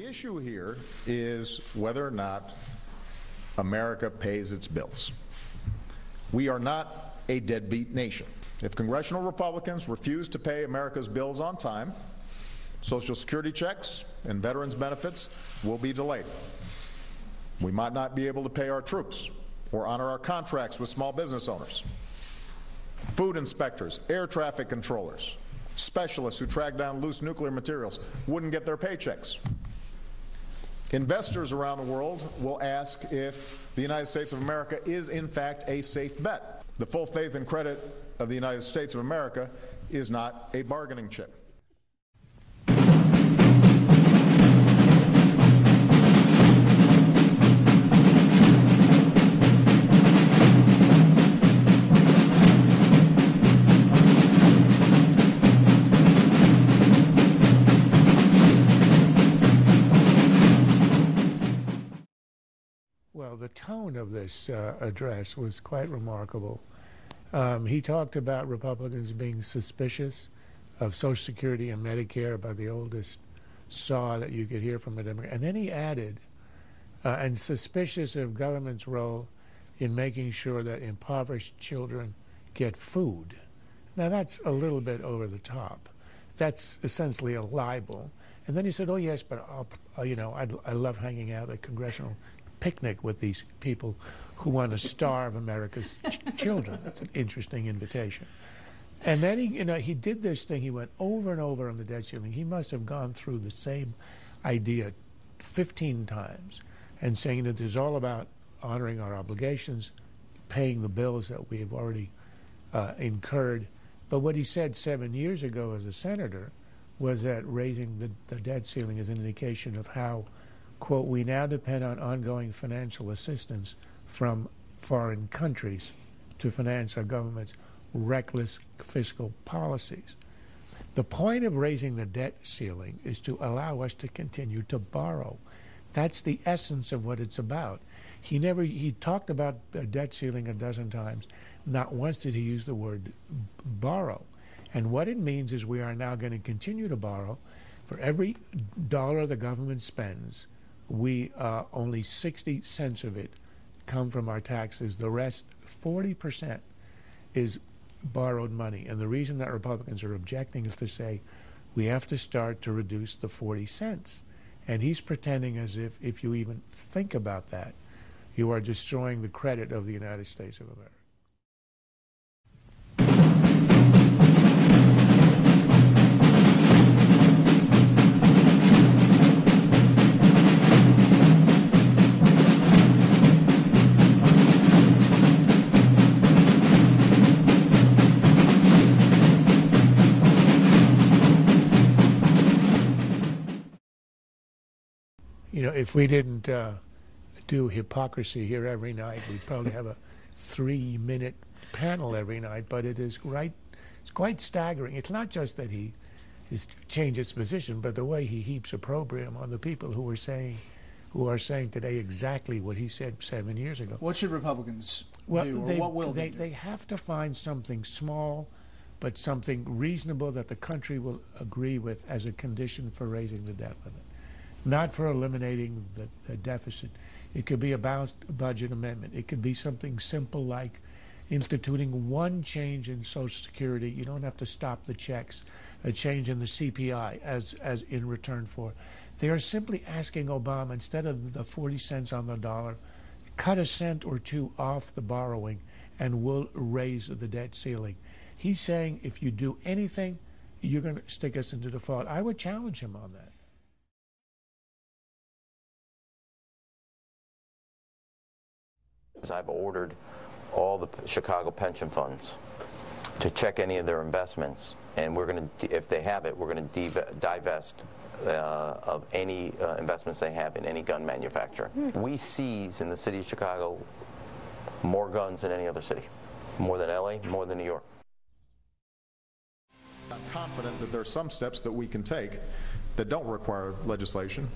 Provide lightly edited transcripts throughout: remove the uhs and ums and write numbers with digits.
issue here is whether or not America pays its bills. We are not a deadbeat nation. If congressional Republicans refuse to pay America's bills on time, Social Security checks and veterans benefits will be delayed. We might not be able to pay our troops or honor our contracts with small business owners. Food inspectors, air traffic controllers, specialists who track down loose nuclear materials wouldn't get their paychecks. Investors around the world will ask if the United States of America is in fact a safe bet. The full faith and credit of the United States of America is not a bargaining chip. Well, the tone of this address was quite remarkable. He talked about Republicans being suspicious of Social Security and Medicare, about the oldest saw that you could hear from a Democrat. And then he added, and suspicious of government's role in making sure that impoverished children get food. Now, that's a little bit over the top. That's essentially a libel. And then he said, oh, yes, but I love hanging out at congressional picnic with these people who want to starve America's children. That's an interesting invitation. And then he did this thing. He went over and over on the debt ceiling. He must have gone through the same idea 15 times and saying that it's all about honoring our obligations, paying the bills that we have already incurred. But what he said 7 years ago as a senator was that raising the debt ceiling is an indication of how, quote, we now depend on ongoing financial assistance from foreign countries to finance our government's reckless fiscal policies. The point of raising the debt ceiling is to allow us to continue to borrow. That's the essence of what it's about. He talked about the debt ceiling a dozen times. Not once did he use the word borrow. And what it means is we are now going to continue to borrow. For every dollar the government spends, we only 60 cents of it come from our taxes. The rest, 40%, is borrowed money. And the reason that Republicans are objecting is to say we have to start to reduce the 40 cents. And he's pretending as if you even think about that, you are destroying the credit of the United States of America. You know, if we didn't do hypocrisy here every night, we'd probably have a 3-minute panel every night. But it's quite staggering. It's not just that he has changed his position, but the way he heaps opprobrium on the people who are saying today exactly what he said 7 years ago. What should Republicans do, or what will they do? They have to find something small, but something reasonable that the country will agree with as a condition for raising the debt limit. Not for eliminating the deficit. It could be a balanced budget amendment. It could be something simple like instituting one change in Social Security. You don't have to stop the checks. A change in the CPI as in return for. They are simply asking Obama, instead of the 40 cents on the dollar, cut a cent or two off the borrowing and we'll raise the debt ceiling. He's saying if you do anything, you're going to stick us into default. I would challenge him on that. I've ordered all the Chicago pension funds to check any of their investments, and we're going to, if they have it, we're going to divest of any investments they have in any gun manufacturer. We seize in the city of Chicago more guns than any other city, more than LA, more than New York. I'm confident that there are some steps that we can take that don't require legislation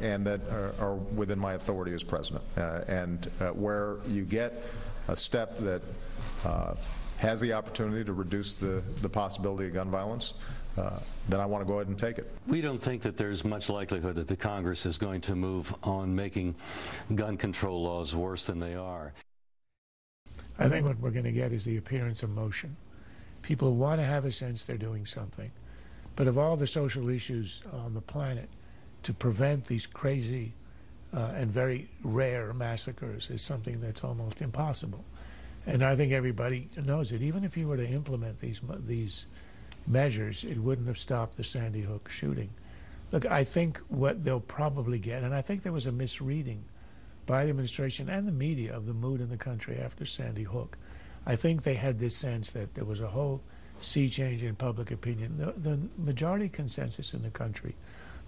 and that are within my authority as president. Where you get a step that has the opportunity to reduce the possibility of gun violence, then I want to go ahead and take it. We don't think that there's much likelihood that the Congress is going to move on making gun control laws worse than they are. I think what we're going to get is the appearance of motion. People want to have a sense they're doing something. But of all the social issues on the planet, to prevent these crazy and very rare massacres is something that's almost impossible. And I think everybody knows it. Even if you were to implement these measures, it wouldn't have stopped the Sandy Hook shooting. Look, I think what they'll probably get, and I think there was a misreading by the administration and the media of the mood in the country after Sandy Hook. I think they had this sense that there was a whole sea change in public opinion. The majority consensus in the country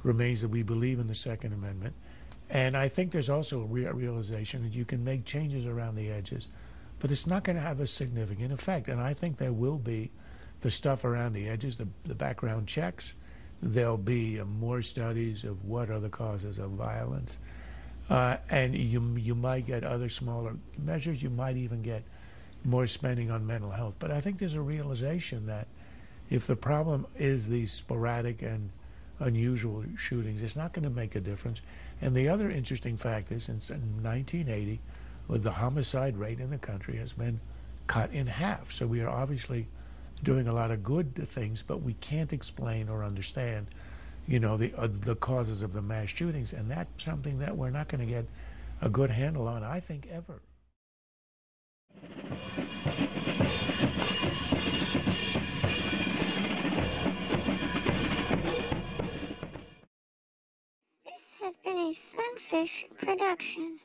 remains that we believe in the Second Amendment. And I think there's also a realization that you can make changes around the edges, but it's not going to have a significant effect. And I think there will be the stuff around the edges, the background checks. There'll be more studies of what are the causes of violence. And you might get other smaller measures. You might even get more spending on mental health. But I think there's a realization that if the problem is these sporadic and unusual shootings, it's not going to make a difference. And the other interesting fact is, since 1980, the homicide rate in the country has been cut in half. So we are obviously doing a lot of good things, but we can't explain or understand, you know, the causes of the mass shootings, and that's something that we're not going to get a good handle on, I think, ever. This has been a Sunfish production.